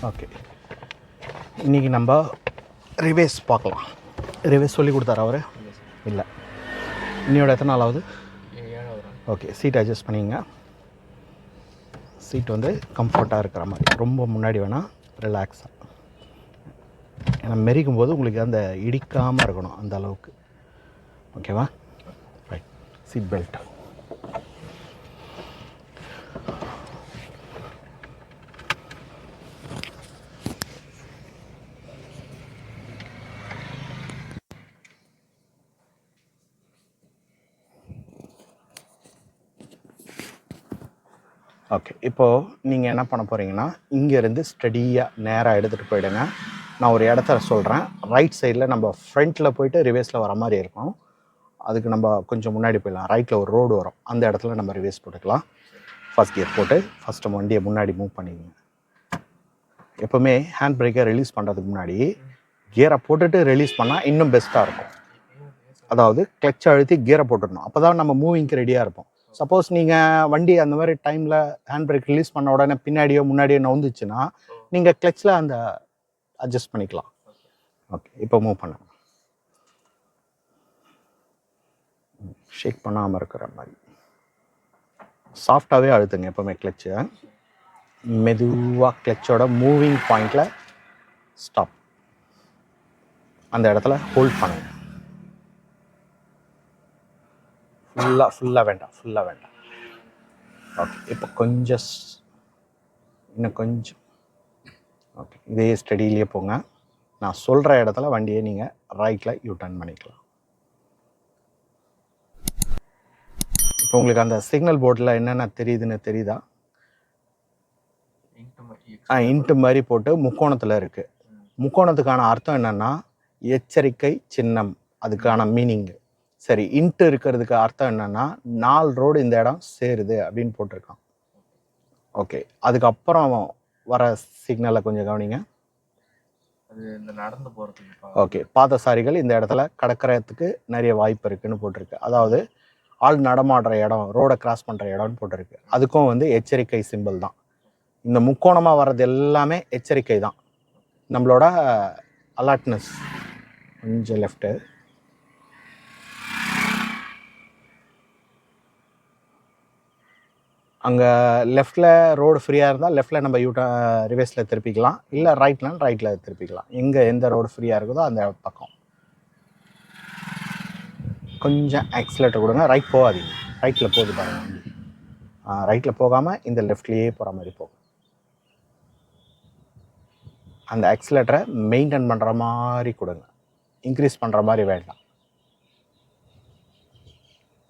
Okay, இன்றைக்கி நம்ம ரிவேஸ் பார்க்கலாம். ரிவேஸ் சொல்லி கொடுத்தாரு அவர்? இல்லை. இன்னையோட எத்தனை நாள் ஆகுது? ஓகே, சீட் அட்ஜஸ்ட் பண்ணிங்க. சீட் வந்து கம்ஃபர்ட்டாக இருக்கிற மாதிரி, ரொம்ப முன்னாடி வேணால் ரிலாக்ஸாக. ஏன்னா மெரிக்கும் போது உங்களுக்கு அந்த இடிக்காமல் இருக்கணும் அந்த அளவுக்கு. ஓகேவா? ரைட். Seat belt. ஓகே, இப்போது நீங்கள் என்ன பண்ண போகிறீங்கன்னா, இங்கேருந்து ஸ்டடியாக நேராக எடுத்துகிட்டு போயிடுங்க. நான் ஒரு இடத்த சொல்கிறேன். ரைட் சைடில் நம்ம ஃப்ரண்ட்டில் போயிட்டு ரிவேஸில் வர மாதிரி இருக்கும். அதுக்கு நம்ம கொஞ்சம் முன்னாடி போயிடலாம். ரைட்டில் ஒரு ரோடு வரும், அந்த இடத்துல நம்ம ரிவேஸ் போட்டுக்கலாம். ஃபஸ்ட் கியர் போட்டு ஃபஸ்ட்டு வண்டியை முன்னாடி மூவ் பண்ணிக்கோங்க. எப்போவுமே ஹேண்ட் பிரேக்கை ரிலீஸ் பண்ணுறதுக்கு முன்னாடி கியரை போட்டுட்டு ரிலீஸ் பண்ணால் இன்னும் பெஸ்ட்டாக இருக்கும். அதாவது கிளச்சை அழுத்தி கியரை போட்டுடணும், அப்போ தான் நம்ம மூவிங்க்கு ரெடியாக இருப்போம். சப்போஸ் நீங்கள் வண்டி அந்த மாதிரி டைமில் ஹேண்ட் பிரேக் ரிலீஸ் பண்ண உடனே பின்னாடியோ முன்னாடியோ நவுந்துச்சுன்னா நீங்கள் கிளச்சில் அந்த அட்ஜஸ்ட் பண்ணிக்கலாம். ஓகே, இப்போ மூவ் பண்ண ஷேக் பண்ணாமல் இருக்கிற மாதிரி சாஃப்டாகவே அழுத்துங்க. எப்போவுமே கிளச்சை மெதுவாக கிளச்சோட மூவிங் பாயிண்டில் ஸ்டாப், அந்த இடத்துல ஹோல்ட் பண்ணுங்க. ஃபுல்லாக வேண்டாம். ஓகே, இப்போ கொஞ்சம் இன்னும் கொஞ்சம். ஓகே, இதே ஸ்டடியிலே போங்க. நான் சொல்கிற இடத்துல வண்டியை நீங்கள் ரைட்டில் யூ டர்ன் பண்ணிக்கலாம். இப்போ உங்களுக்கு அந்த சிக்னல் போர்டில் என்னென்ன தெரியுதுன்னு தெரியுதா? இன்ட்டு மாதிரி போட்டு முக்கோணத்தில் இருக்குது. முக்கோணத்துக்கான அர்த்தம் என்னென்னா எச்சரிக்கை சின்னம், அதுக்கான மீனிங்கு. சரி, இன்ட்டு இருக்கிறதுக்கு அர்த்தம் என்னென்னா 4 ரோடு இந்த இடம் சேருது அப்படின்னு போட்டிருக்கான். ஓகே, அதுக்கப்புறம் வர சிக்னலை கொஞ்சம் கவனிங்க. நடந்து போகிறதுக்கு. ஓகே, பாதசாரிகள் இந்த இடத்துல கடக்கிறதுக்கு நிறைய வாய்ப்பு இருக்குன்னு போட்டிருக்கு. அதாவது ஆள் நடமாடுற இடம், ரோடை கிராஸ் பண்ணுற இடம்னு போட்டிருக்கு. அதுக்கும் வந்து எச்சரிக்கை சிம்பிள் தான். இந்த முக்கோணமாக வர்றது எல்லாமே எச்சரிக்கை தான், நம்மளோட அலர்ட்னஸ். கொஞ்சம் லெஃப்ட்டு. அங்கே லெஃப்டில் ரோடு ஃப்ரீயாக இருந்தால் லெஃப்டில் நம்ம ரிவேஸில் திருப்பிக்கலாம், இல்லை ரைட்டில் திருப்பிக்கலாம். எந்த ரோடு ஃப்ரீயாக இருக்குதோ அந்த பக்கம். கொஞ்சம் ஆக்சிலேட்டர் கொடுங்க. ரைட் போகாதீங்க, ரைட்டில் போகுது பாருங்கள். ரைட்டில் போகாமல் இந்த லெஃப்ட்லேயே போகிற மாதிரி போகும். அந்த ஆக்சிலேட்டரை மெயின்டைன் பண்ணுற மாதிரி கொடுங்க, இன்க்ரீஸ் பண்ணுற மாதிரி வேண்டாம்.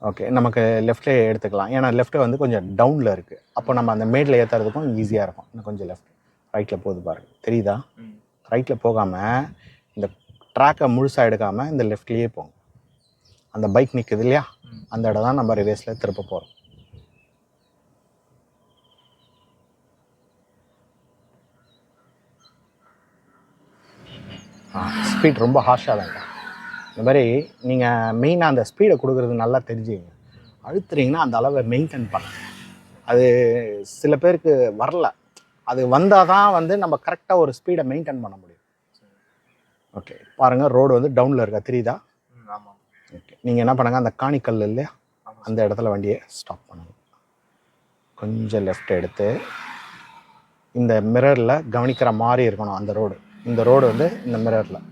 ஓகே, நமக்கு லெஃப்ட்லேயே எடுத்துக்கலாம். ஏன்னா லெஃப்ட்டு வந்து கொஞ்சம் டவுனில் இருக்குது, அப்போ நம்ம அந்த மேடில் ஏற்றுறதுக்கும் ஈஸியாக இருக்கும். இன்னும் கொஞ்சம் லெஃப்ட். ரைட்டில் போகுது பாருங்கள், தெரியுதா? ரைட்டில் போகாமல் இந்த ட்ராக்கை முழுசாக எடுக்காமல் இந்த லெஃப்ட்லேயே போங்க. அந்த பைக் நிற்குது இல்லையா, அந்த இடம் தான் நம்ம ரிவேஸில் திருப்ப போகிறோம். ஸ்பீட் ரொம்ப ஹார்ஷாக வேண்டாம். இந்த மாதிரி நீங்கள் மெயினாக அந்த ஸ்பீடை கொடுக்குறது நல்லா தெரிஞ்சுங்க. அழுத்துறீங்கன்னா அந்த அளவை மெயின்டைன் பண்ணுங்க. அது சில பேருக்கு வரல, அது வந்தால் தான் வந்து நம்ம கரெக்டாக ஒரு ஸ்பீடை மெயின்டைன் பண்ண முடியும். ஓகே, பாருங்கள், ரோடு வந்து டவுனில் இருக்கா, தெரியுதா? ஓகே, நீங்கள் என்ன பண்ணுங்கள், அந்த காணிக்கல் இல்லையா, அந்த இடத்துல வண்டியை ஸ்டாப் பண்ணுங்க. கொஞ்சம் லெஃப்ட் எடுத்து இந்த மிரரில் கவனிக்கிற மாதிரி இருக்கணும் அந்த ரோடு. இந்த ரோடு வந்து இந்த மிரரில்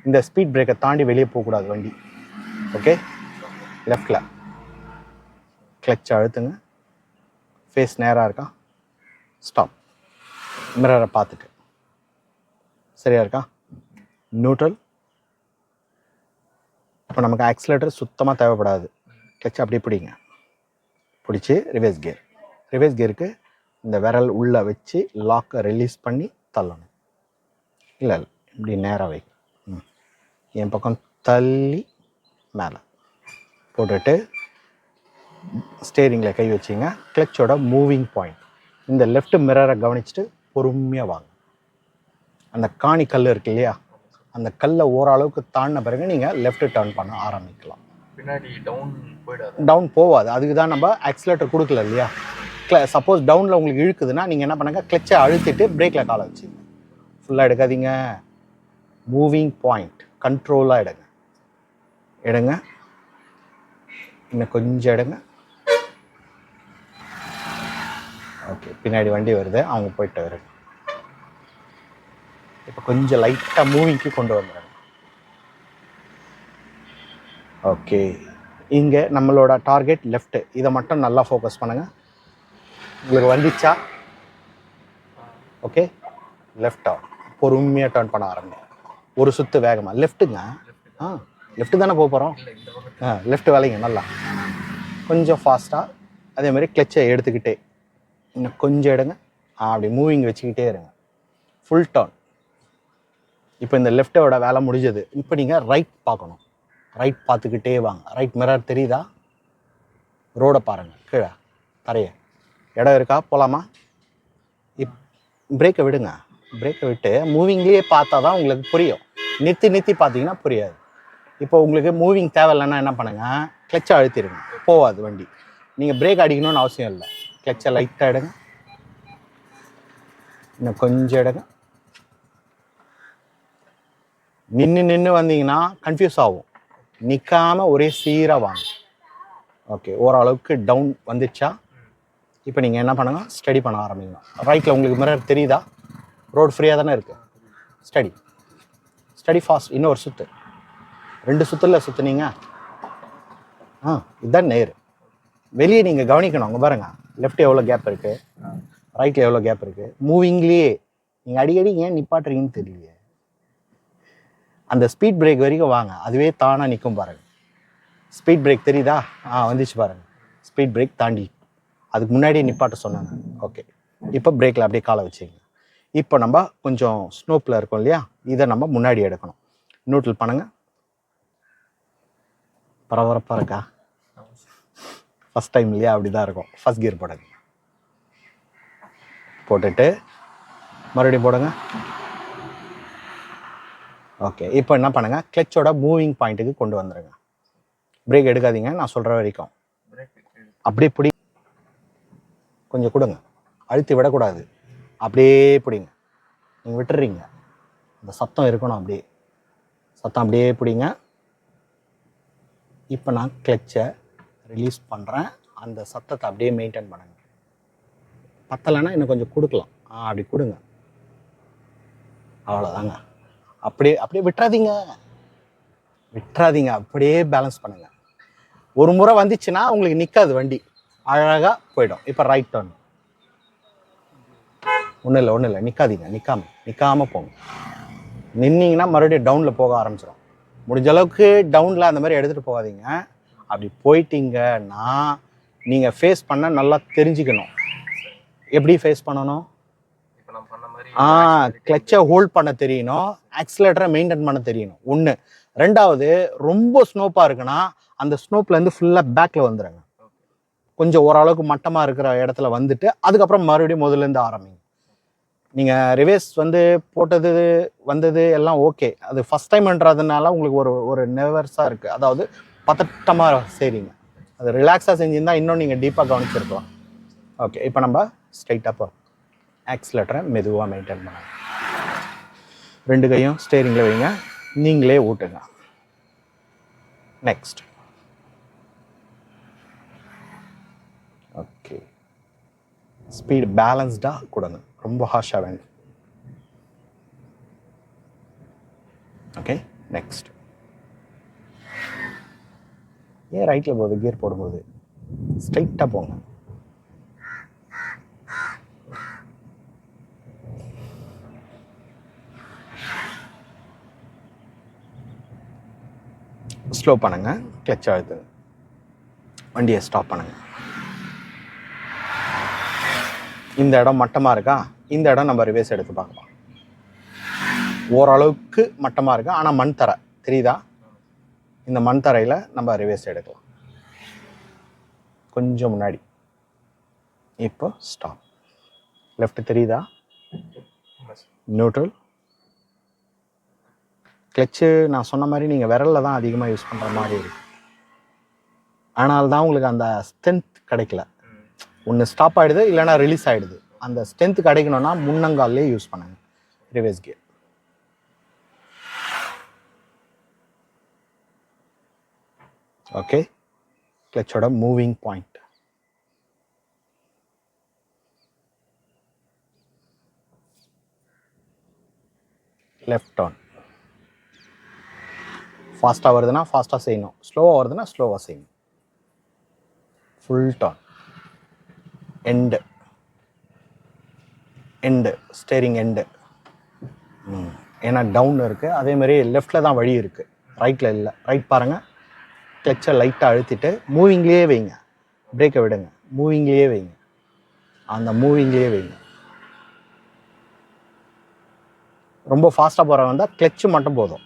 இந்த ஸ்பீட் பிரேக்கை தாண்டி வெளியே போகக்கூடாது வண்டி. ஓகே, லெஃப்டில் கிளச் அழுத்துங்க. ஃபேஸ் நேராக இருக்கா, ஸ்டாப். மிரரை பார்த்துட்டு சரியா இருக்கா, நியூட்ரல். இப்போ நமக்கு ஆக்சிலேட்டர் சுத்தமாக தேவைப்படாது. கிளச் அப்படி பிடிங்க, பிடிச்சி ரிவேஸ் கியர். ரிவேஸ் கியருக்கு இந்த விரல் உள்ளே வச்சு லாக்கை ரிலீஸ் பண்ணி தள்ளணும். இல்லை இப்படி நேராக வைக்க, என் பக்கம் தள்ளி மேலே போட்டுட்டு ஸ்டேரிங்கில் கை வச்சிங்க. கிளச்சோட மூவிங் பாயிண்ட் இந்த லெஃப்ட் மிரரை கவனிச்சுட்டு பொறுமையாக வாங்க. அந்த காணி கல் இருக்கு இல்லையா, அந்த கல்லை ஓரளவுக்கு தாண்டின பிறகு நீங்கள் லெஃப்ட் டர்ன் பண்ண ஆரம்பிக்கலாம். பின்னாடி டவுன் போகாது, அதுக்கு தான் நம்ம ஆக்சிலேட்டர் கொடுக்கல இல்லையா. சப்போஸ் டவுனில் உங்களுக்கு இழுக்குதுன்னா நீங்கள் என்ன பண்ணுங்கள், கிளச்சை அழுத்திட்டு பிரேக்கில் காலை வச்சுங்க. ஃபுல்லாக எடுக்காதீங்க. மூவிங் பாயிண்ட் கண்ட்ரோலாக எடுங்க. எடுங்க, இன்னும் கொஞ்சம் எடுங்க. ஓகே, பின்னாடி வண்டி வருது, அவங்க போயிட்டு வருது. இப்போ கொஞ்சம் லைட்டாக மூவிங்க்கு கொண்டு வந்துடுங்க. ஓகே, இங்கே நம்மளோட டார்கெட் லெஃப்ட்டு. இதை மட்டும் நல்லா ஃபோக்கஸ் பண்ணுங்கள். உங்களுக்கு வந்துச்சா? ஓகே, லெஃப்டா பொறுமையாக டர்ன் பண்ண ஆரம்பிங்க. ஒரு சுற்று வேகமாக லெஃப்ட்டுங்க. லெஃப்ட்டு தானே போக போகிறோம். லெஃப்ட் வேலைங்க நல்லா கொஞ்சம் ஃபாஸ்ட்டாக. அதே மாதிரி கிளச்சை எடுத்துக்கிட்டே இன்னும் கொஞ்சம் எடுங்க. அப்படி மூவிங் வச்சுக்கிட்டே இருங்க. Full turn. இப்போ இந்த லெஃப்ட்டோட வேலை முடிஞ்சது. இப்போ நீங்கள் ரைட் பார்க்கணும். ரைட் பார்த்துக்கிட்டே வாங்க. ரைட் மிரர் தெரியுதா? ரோடை பாருங்கள், கீழே தரைய இடம் இருக்கா? போகலாமா? பிரேக்கை விடுங்க. பிரேக்கை விட்டு மூவிங்லேயே பார்த்தா தான் உங்களுக்கு புரியும். நிறுத்தி பார்த்தீங்கன்னா புரியாது. இப்போ உங்களுக்கு மூவிங் தேவையில்லைன்னா என்ன பண்ணுங்கள், கிளச்சை அழுத்திடுங்க, போகாது வண்டி. நீங்கள் பிரேக் அடிக்கணும்னு அவசியம் இல்லை. கிளச்சை லைட்டாக எடுங்க, இன்னும் கொஞ்சம் எடுங்க. நின்று வந்தீங்கன்னா கன்ஃபியூஸ் ஆகும். நிற்காமல் ஒரே சீராக வாங்க. ஓகே, ஓரளவுக்கு டவுன் வந்துச்சா? இப்போ நீங்கள் என்ன பண்ணுங்க, ஸ்டடி பண்ண ஆரம்பிங்க. ரைட்டில் உங்களுக்கு மிரர் தெரியுதா? ரோடு ஃப்ரீயாக தானே இருக்குது. Study fast. இன்னொரு சுற்று, 2 சுற்றுல சுற்றுனீங்க. இதுதான் நேர். வெளியே நீங்கள் கவனிக்கணும். அங்கே பாருங்கள், லெஃப்ட் எவ்வளோ கேப் இருக்குது, ரைட்டில் எவ்வளோ கேப் இருக்குது. மூவிங்லேயே நீங்கள் அடிக்கடி ஏன் நிப்பாட்டுறீங்கன்னு தெரியலையே. அந்த ஸ்பீட் பிரேக் வரைக்கும் வாங்க, அதுவே தானாக நிற்கும் பாருங்கள். ஸ்பீட் பிரேக் தெரியுதா? வந்துச்சு பாருங்கள். ஸ்பீட் பிரேக் தாண்டி அதுக்கு முன்னாடியே நிப்பாட்ட சொன்னாங்க. ஓகே, இப்போ பிரேக்கில் அப்படியே காலை வச்சுங்க. இப்போ நம்ம கொஞ்சம் ஸ்னோப்பில் இருக்கோம் இல்லையா, இதை நம்ம முன்னாடி எடுக்கணும். நியூட்ரல் பண்ணுங்க. பரபரப்பாக இருக்கா? ஃபஸ்ட் டைம் இல்லையா? அப்படி தான் இருக்கும். ஃபஸ்ட் கியர் போடுங்க. போட்டுட்டு மறுபடியும் போடுங்க. ஓகே, இப்போ என்ன பண்ணுங்கள், கிளச்சோட மூவிங் பாயிண்ட்டுக்கு கொண்டு வந்துடுங்க. பிரேக் எடுக்காதீங்க, நான் சொல்கிற வரைக்கும். அப்படியே பிடி, கொஞ்சம் கொடுங்க, அழுத்தி விடக்கூடாது. அப்படியே பிடிங்க. நீங்கள் விட்டுறீங்க, இந்த சத்தம் இருக்கணும். அப்படியே சத்தம் அப்படியே பிடிங்க. இப்போ நான் கிளச்சை ரிலீஸ் பண்ணுறேன். அந்த சத்தத்தை அப்படியே மெயின்டைன் பண்ணுங்க. பத்தலைன்னா இன்னும் கொஞ்சம் கொடுக்கலாம். அப்படி கொடுங்க. அவ்வளோதாங்க. அப்படியே விட்டுறாதீங்க. அப்படியே பேலன்ஸ் பண்ணுங்கள். ஒரு முறை வந்துச்சுன்னா உங்களுக்கு நிற்காது வண்டி, அழகாக போயிடும். இப்போ ரைட் டர்ன். ஒன்றும் இல்லை, நிற்காமல் போங்க. நின்னீங்கன்னா மறுபடியும் டவுனில் போக ஆரம்பிச்சிடும். முடிஞ்ச அளவுக்கு டவுனில் அந்த மாதிரி எடுத்துகிட்டு போகாதீங்க. அப்படி போயிட்டீங்கன்னா நீங்கள் ஃபேஸ் பண்ண நல்லா தெரிஞ்சுக்கணும். எப்படி ஃபேஸ் பண்ணணும்? கிளச்சை ஹோல்ட் பண்ண தெரியணும், ஆக்சிலேட்டரை மெயின்டைன் பண்ண தெரியணும். ஒன்று. ரெண்டாவது, ரொம்ப ஸ்னோப்பாக இருக்குன்னா அந்த ஸ்னோப்லேருந்து ஃபுல்லாக பேக்கில் வந்துடுங்க. கொஞ்சம் ஓரளவுக்கு மட்டமாக இருக்கிற இடத்துல வந்துட்டு அதுக்கப்புறம் மறுபடியும் முதல்லேருந்து ஆரம்பிங்க. நீங்கள் ரிவேஸ் போட்டது வந்தது எல்லாம் ஓகே. அது ஃபஸ்ட் டைம்ன்றதுனால உங்களுக்கு ஒரு நெர்வஸாக இருக்குது. அதாவது பதட்டமாக செய்றீங்க. அது ரிலாக்ஸாக செஞ்சுருந்தால் இன்னும் நீங்கள் டீப்பாக கவனிச்சிருக்கலாம். ஓகே, இப்போ நம்ம ஸ்ட்ரைட்டாக போகிறோம். ஆக்சிலேட்டரை மெதுவாக மெயின்டைன் பண்ணுங்க. 2 கையும் ஸ்டேரிங்கில் வைங்க, நீங்களே ஊட்டுங்க. நெக்ஸ்ட். ஓகே, ஸ்பீடு பேலன்ஸ்டாக கொடுங்க, ரொம்ப ஹார்ஷாக வேணும். Okay, next. ஏன் ரைட்டில் போகுது கியர் போடும்போது? ஸ்ட்ரைட்டாக போங்க. ஸ்லோ பண்ணுங்க, கிளச் அழுத்துங்க, வண்டியை ஸ்டாப் பண்ணுங்க. இந்த இடம் மட்டமாக இருக்கா? இந்த இடம் நம்ம ரிவேஸ் எடுத்து பார்க்கலாம். ஓரளவுக்கு மட்டமாக இருக்கா, ஆனால் மண் தரை தெரியுதா? இந்த மண் தரையில் நம்ம ரிவேஸ் எடுக்கலாம். கொஞ்சம் முன்னாடி. இப்போ ஸ்டாப். லெஃப்ட் தெரியுதா? நியூட்ரல். கிளச்சு நான் சொன்ன மாதிரி நீங்கள் விரலில் தான் அதிகமாக யூஸ் பண்ணுற மாதிரி இருக்கு. ஆனால் தான் உங்களுக்கு அந்த ஸ்ட்ரென்த் கிடைக்கல. ஒன்று ஸ்டாப் ஆகிடுது, இல்லைனா ரிலீஸ் ஆகிடுது. அந்த ஸ்ட்ரென்த் கிடைக்கணும்னா முன்னங்காலே யூஸ் பண்ணுங்க ரிவேஸ் கியர். ஓகே, கிளச்சோட மூவிங் பாயிண்ட். Left turn. ஃபாஸ்ட்டாக வருதுன்னா ஃபாஸ்ட்டாக செய்யணும், ஸ்லோவாக வருதுன்னா ஸ்லோவாக செய்யணும். Full turn. End end steering end. ஏன்னா டவுன் இருக்குது. அதேமாதிரி லெஃப்டில் தான் வழி இருக்குது, ரைட்டில் இல்லை. ரைட் பாருங்கள். கிளச்சை லைட்டாக அழுத்திட்டு மூவிங்லேயே வைங்க, பிரேக்கை விடுங்க, மூவிங்லேயே வைங்க, அந்த மூவிங்லேயே வைங்க. ரொம்ப ஃபாஸ்ட்டாக போகிறவங்க வந்தால் கிளச்சு மட்டும் போதும்,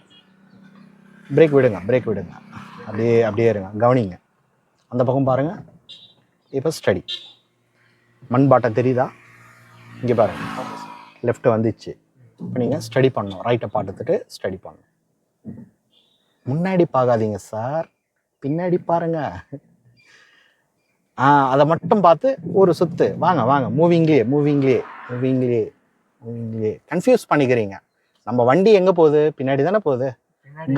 பிரேக் விடுங்க, பிரேக் விடுங்க, அப்படியே அப்படியே இருங்க, கவனிங்க. அந்த பக்கம் பாருங்கள். இப்போ ஸ்டடி. மண் பாட்டை தெரியுதா? இங்கே பாருங்கள், லெஃப்ட் வந்துச்சு. இப்போ நீங்கள் ஸ்டடி பண்ணணும், ரைட்டை பார்த்துட்டு ஸ்டடி பண்ணணும். முன்னாடி பார்க்காதீங்க சார், பின்னாடி பாருங்க. அதை மட்டும் பார்த்து ஒரு சுத்து வாங்க வாங்க, மூவிங்லேயே மூவிங்லேயே மூவிங்லேயே மூவிங்லேயே. கன்ஃபியூஸ் பண்ணிக்கிறீங்க. நம்ம வண்டி எங்கே போகுது? பின்னாடி தானே போகுது.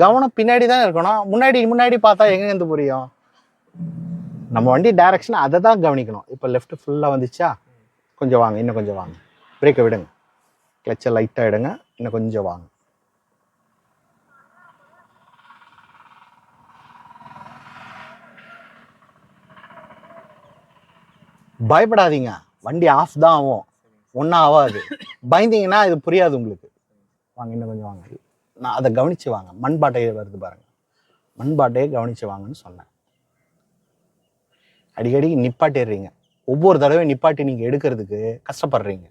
கவனம் பின்னாடி தானே இருக்கணும். முன்னாடி முன்னாடி பார்த்தா எங்கேருந்து புரியும்? நம்ம வண்டி டைரக்ஷன் அதை தான் கவனிக்கணும். இப்போ லெஃப்ட் ஃபுல்லாக வந்துச்சா? கொஞ்சம் வாங்க, இன்னும் கொஞ்சம் வாங்க, பிரேக்கை விடுங்க, கிளச்சை லைட்டாக எடுங்க, இன்னும் கொஞ்சம் வாங்க. பயப்படாதீங்க, வண்டி ஆஃப் தான் ஆகும், ஒன்றும் ஆகாது. பயந்தீங்கன்னா இது புரியாது உங்களுக்கு. வாங்க, இன்னும் கொஞ்சம் வாங்க. நான் அதை கவனித்து வாங்க. மண் பாட்டையை வருது பாருங்கள், மண் பாட்டையை கவனித்து வாங்கன்னு சொன்னேன். அடிக்கடி நிப்பாட்டிடுறீங்க. ஒவ்வொரு தடவை நிப்பாட்டி நீங்கள் எடுக்கிறதுக்கு கஷ்டப்படுறீங்க.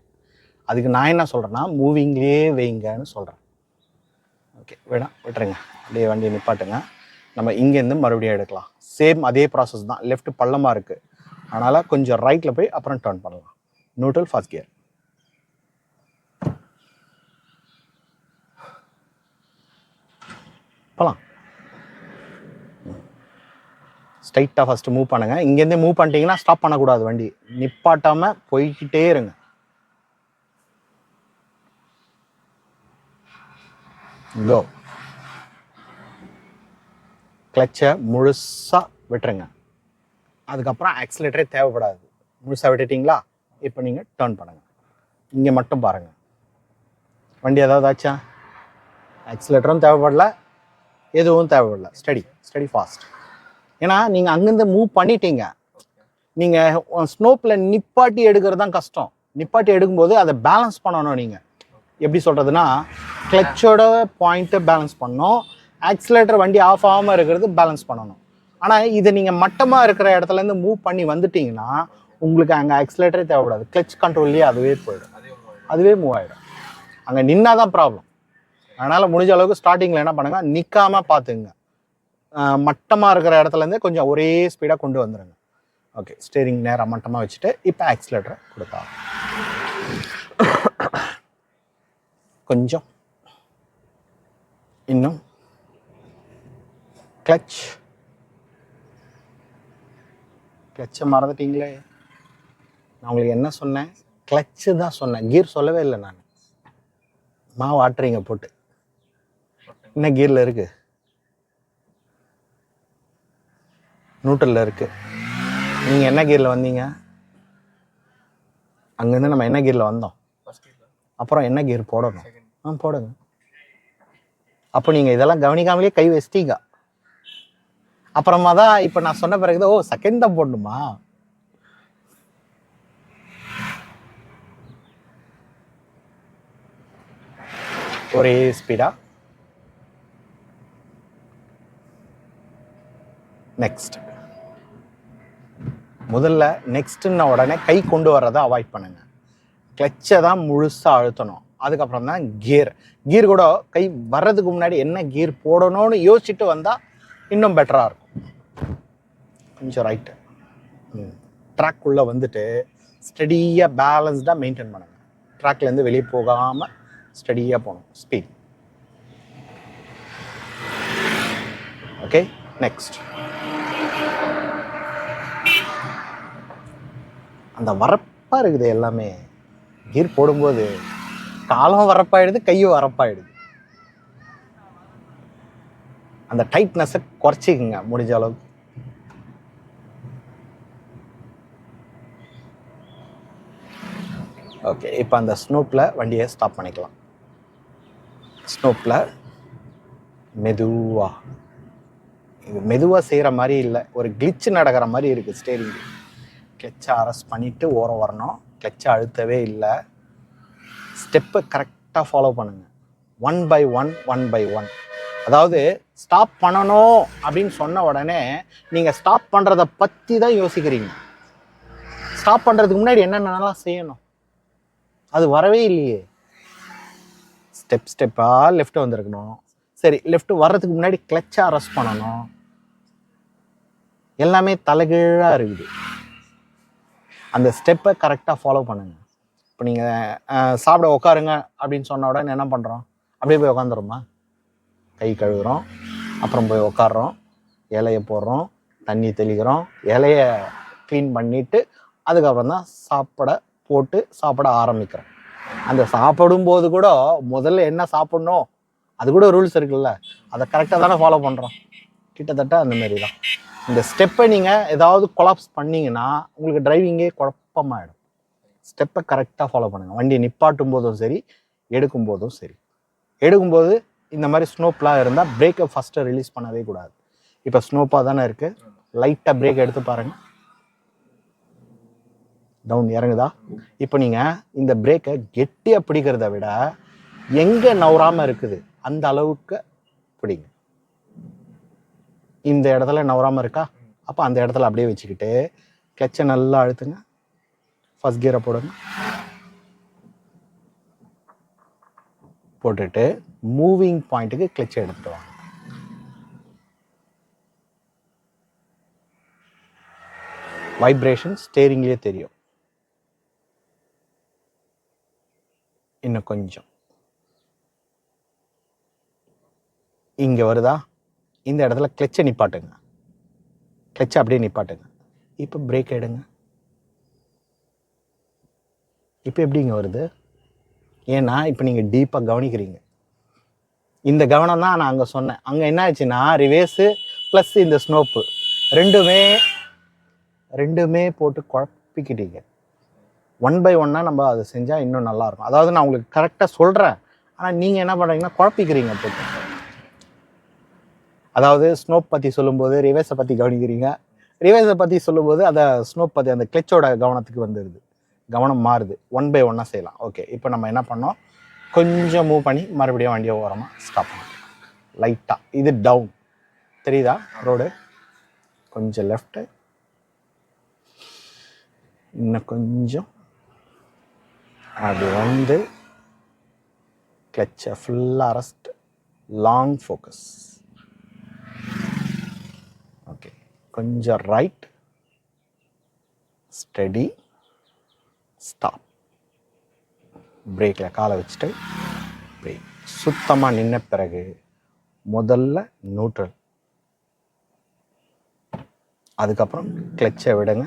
அதுக்கு நான் என்ன சொல்கிறேன்னா, மூவிங்லேயே வைங்கன்னு சொல்கிறேன். ஓகே, விட்டுருங்க, அப்படியே வண்டியை நிப்பாட்டுங்க. நம்ம இங்கேருந்து மறுபடியும் எடுக்கலாம். சேம் அதே ப்ராசஸ் தான். லெஃப்ட் பள்ளமாக இருக்குது, அதனால் கொஞ்சம் ரைட்டில் போய் அப்புறம் டர்ன் பண்ணலாம். Neutral, first gear. போகலாம். ஸ்ட்ரைட்டாக ஃபஸ்ட்டு மூவ் பண்ணுங்கள். இங்கேருந்து மூவ் பண்ணிட்டீங்கன்னா ஸ்டாப் பண்ணக்கூடாது, வண்டி நிப்பாட்டாமல் போய்கிட்டே இருங்க. கோ. கிளச்சை முழுசாக விட்டுருங்க. அதுக்கப்புறம் ஆக்சிலேட்டரே தேவைப்படாது. முழுசாக விட்டுட்டிங்களா? இப்போ நீங்கள் டர்ன் பண்ணுங்கள். இங்கே மட்டும் பாருங்கள், வண்டி ஏதாவது ஆச்சா? ஆக்சிலேட்டரும் தேவைப்படல, எதுவும் தேவைப்படல. Study study fast. ஏன்னா நீங்கள் அங்கேருந்து மூவ் பண்ணிட்டீங்க. நீங்கள் ஸ்னோப்பில் நிப்பாட்டி எடுக்கிறது தான் கஷ்டம். நிப்பாட்டி எடுக்கும்போது அதை பேலன்ஸ் பண்ணணும். நீங்கள் எப்படி சொல்கிறதுனா, கிளச்சோட பாயிண்ட்டை பேலன்ஸ் பண்ணணும், ஆக்சிலேட்டர் வண்டி ஆஃப் ஆகாமல் இருக்கிறது பேலன்ஸ் பண்ணணும். ஆனால் இதை நீங்கள் மட்டமாக இருக்கிற இடத்துலேருந்து மூவ் பண்ணி வந்துட்டிங்கன்னா உங்களுக்கு அங்கே ஆக்சிலேட்டரே தேவைப்படாது. கிளச் கண்ட்ரோல்லையே அதுவே போயிடும், அதுவே மூவ் ஆகிடும். அங்கே நின்னா தான் ப்ராப்ளம். அதனால் முடிஞ்ச அளவுக்கு ஸ்டார்டிங்கில் என்ன பண்ணுங்கள், நிற்காமல் பார்த்துங்க. மட்டமாக இருக்கிற இடத்துலேருந்து கொஞ்சம் ஒரே ஸ்பீடாக கொண்டு வந்துடுங்க. ஓகே, ஸ்டேரிங் நேராக மட்டமாக வச்சுட்டு இப்போ ஆக்சிலேட்டரை கொடுத்தா கொஞ்சம் இன்னும் கிளச். கிளச்சை மறந்துட்டீங்களே. நான் உங்களுக்கு என்ன சொன்னேன்? கிளச்சு தான் சொன்னேன், கீர் சொல்லவே இல்லை. நான் மாவு ஆட்டுறீங்க போட்டு. என்ன கீரில் இருக்குது? நியூட்ரலில் இருக்குது. நீங்கள் என்ன கீரில் வந்தீங்க? அங்கேருந்து நம்ம என்ன கீரில் வந்தோம்? அப்புறம் என்ன கீர் போடணும்? போடுங்க. அப்போ நீங்கள் இதெல்லாம் கவனிக்காமலே கை வச்சிட்டீங்க. அப்புறமா தான் இப்போ நான் சொன்ன பிறகு ஓ செகண்ட் தான் போடணுமா? ஒரே ஸ்பீடா. நெக்ஸ்ட். முதல்ல நெக்ஸ்ட்ன உடனே கை கொண்டு வர்றதை அவாய்ட் பண்ணுங்க. கிளச்சை தான் முழுசாக அழுத்தணும். அதுக்கப்புறம் தான் கியர். கியர் கூட கை வர்றதுக்கு முன்னாடி என்ன கியர் போடணும்னு யோசிச்சுட்டு வந்தால் இன்னும் பெட்டராக இருக்கும். கொஞ்சம் ரைட்டு. ட்ராக்குள்ளே வந்துட்டு ஸ்டடியாக பேலன்ஸ்டாக மெயின்டைன் பண்ணுங்கள். ட்ராக்லேருந்து வெளியே போகாமல் ஸ்டடியாக போகணும். ஸ்பீட். Okay, next. அந்த வரப்பாக இருக்குது எல்லாமே. கீர் போடும்போது காலம் வரப்பாயிடுது, கையும் வரப்பாயிடுது. அந்த டைட்னஸை குறைச்சிக்குங்க முடிஞ்ச அளவுக்கு. ஓகே, இப்போ அந்த ஸ்னோப்பில் வண்டியை ஸ்டாப் பண்ணிக்கலாம். ஸ்னோப்பில் மெதுவாக, இது மெதுவாக செய்கிற மாதிரி இல்லை, ஒரு கிளிச்சு நடக்கிற மாதிரி இருக்குது ஸ்டேரிங். கிளச்சை அரெஸ்ட் பண்ணிவிட்டு ஓரம் வரணும். கிளச்சை அழுத்தவே இல்லை. ஸ்டெப்பை கரெக்டாக ஃபாலோ பண்ணுங்கள். 1 by 1 1 by 1. அதாவது ஸ்டாப் பண்ணணும் அப்படின்னு சொன்ன உடனே நீங்கள் ஸ்டாப் பண்ணுறதை பற்றி தான் யோசிக்கிறீங்க. ஸ்டாப் பண்ணுறதுக்கு முன்னாடி என்னென்னலாம் செய்யணும் அது வரவே இல்லையே. ஸ்டெப்பாக லெஃப்ட் வந்திருக்கணும். சரி, லெஃப்ட் வர்றதுக்கு முன்னாடி கிளச்சை அரெஸ்ட் பண்ணணும். எல்லாமே தலைகீழாக இருக்குது. அந்த ஸ்டெப்பை கரெக்டாக ஃபாலோ பண்ணுங்கள். இப்போ நீங்கள் சாப்பிட உட்காருங்க அப்படின்னு சொன்ன உடனே என்ன பண்ணுறோம்? அப்படியே போய் உட்காந்துருமா? கை கழுவுறோம், அப்புறம் போய் உட்காடுறோம், இலையை போடுறோம், தண்ணி தெளிக்கிறோம், இலையை க்ளீன் பண்ணிவிட்டு அதுக்கப்புறம் தான் சாப்பிட ஆரம்பிக்கிறோம். அந்த சாப்பிடும்போது கூட முதல்ல என்ன சாப்பிட்ணும் அது கூட ரூல்ஸ் இருக்குல்ல, அதை கரெக்டாக தானே ஃபாலோ பண்ணுறோம். கிட்டத்தட்ட அந்த மாதிரி தான். இந்த ஸ்டெப்பை நீங்கள் ஏதாவது கொலாப்ஸ் பண்ணிங்கன்னா உங்களுக்கு டிரைவிங்கே குழப்பமாயிடும். ஸ்டெப்பை கரெக்டாக ஃபாலோ பண்ணுங்கள். வண்டியை நிப்பாட்டும் போதும் சரி, எடுக்கும் போதும் சரி. எடுக்கும்போது இந்த மாதிரி ஸ்னோப்லாம் இருந்தால் பிரேக்கை ஃபஸ்ட்டு ரிலீஸ் பண்ணவே கூடாது. இப்போ ஸ்னோப்பாக தானே இருக்குது, லைட்டாக பிரேக் எடுத்து பாருங்கள். டவுன் இறங்குதா? இப்போ நீங்கள் இந்த பிரேக்கை கெட்டியாக பிடிக்கிறத விட எங்கே நவராமல் இருக்குது அந்த அளவுக்கு பிடிங்க. இந்த இடத்துல நவராமல் இருக்கா, அப்போ அந்த இடத்துல அப்படியே வச்சுக்கிட்டு கிளச்சை நல்லா அழுத்துங்க. ஃபர்ஸ்ட் கியரை போடுங்க. போட்டுட்டு மூவிங் பாயிண்ட்டுக்கு கிளச்சை எடுத்துட்டு வாங்க. வைப்ரேஷன் ஸ்டேரிங்லேயே தெரியும். இன்னும் கொஞ்சம் இங்கே வருதா? இந்த இடத்துல கிளச்சை நிப்பாட்டுங்க. கிளச்சை அப்படியே நிப்பாட்டுங்க. இப்போ பிரேக் எடுங்க. இப்போ எப்படிங்க வருது? ஏன்னா இப்போ நீங்கள் டீப்பாக கவனிக்கிறீங்க. இந்த கவனம் தான் நான் அங்கே சொன்னேன். அங்கே என்ன ஆச்சுன்னா ரிவேர்ஸு ப்ளஸ் இந்த ஸ்னோப்பு ரெண்டுமே போட்டு குழப்பிக்கிட்டீங்க. 1 by 1 நம்ம அதை செஞ்சால் இன்னும் நல்லாயிருக்கும். அதாவது நான் உங்களுக்கு கரெக்டாக சொல்கிறேன், ஆனால் நீங்கள் என்ன பண்ணுறீங்கன்னா குழப்பிக்கிறீங்க போட்டு. அதாவது ஸ்னோப் பற்றி சொல்லும்போது ரிவேர்ஸை பற்றி கவனிக்கிறீங்க, ரிவேர்ஸை பற்றி சொல்லும்போது அதை ஸ்னோப் பற்றி அந்த கிளச்சோட கவனத்துக்கு வந்துடுது. கவனம் மாறுது. 1 by 1 செய்யலாம். ஓகே, இப்போ நம்ம என்ன பண்ணோம், கொஞ்சம் மூவ் பண்ணி மறுபடியும் வண்டியை ஓரமாக ஸ்டாப் பண்ணிக்கலாம். லைட்டாக இது டவுன் தெரியுதா ரோடு? கொஞ்சம் லெஃப்ட்டு, இன்னும் கொஞ்சம் அது வந்து கிளச்சை ஃபுல்லாக அரெஸ்ட், லாங் ஃபோக்கஸ். ஓகே, கொஞ்சம் ரைட், ஸ்டெடி, ஸ்டாப். பிரேக்கில் காலை வச்சுட்டு பிரேக். சுத்தமாக நின்ன பிறகு முதல்ல நியூட்ரல், அதுக்கப்புறம் கிளச்சை விடுங்க.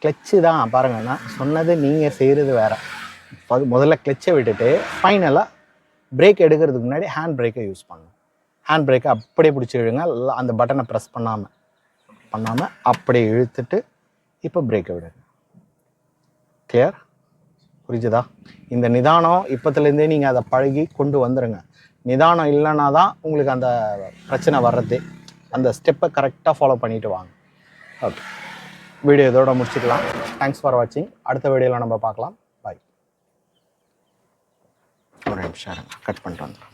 கிளச்சு தான் பாருங்கள், நான் சொன்னது நீங்கள் செய்கிறது வேறு. முதல்ல கிளச்சை விட்டுட்டு ஃபைனலாக பிரேக் எடுக்கிறதுக்கு முன்னாடி ஹேண்ட் பிரேக்கை யூஸ் பண்ணணும். ஹேண்ட் பிரேக்கை அப்படியே பிடிச்சி இழுங்க, அந்த பட்டனை ப்ரெஸ் பண்ணாமல் அப்படியே இழுத்துட்டு இப்போ பிரேக்கை விடுங்க. கிளியர்? புரிஞ்சுதா? இந்த நிதானம் இப்போத்துலேருந்தே நீங்கள் அதை பழகி கொண்டு வந்துடுங்க. நிதானம் இல்லைன்னா தான் உங்களுக்கு அந்த பிரச்சனை வர்றது. அந்த ஸ்டெப்பை கரெக்டாக ஃபாலோ பண்ணிவிட்டு வாங்க. ஓகே, வீடியோ இதோட முடிச்சுக்கலாம். தேங்க்ஸ் ஃபார் வாட்சிங். அடுத்த வீடியோவில் நம்ம பார்க்கலாம். பாய். ஒரு நிமிஷம் கட் பண்ணிட்டு வந்துடும்.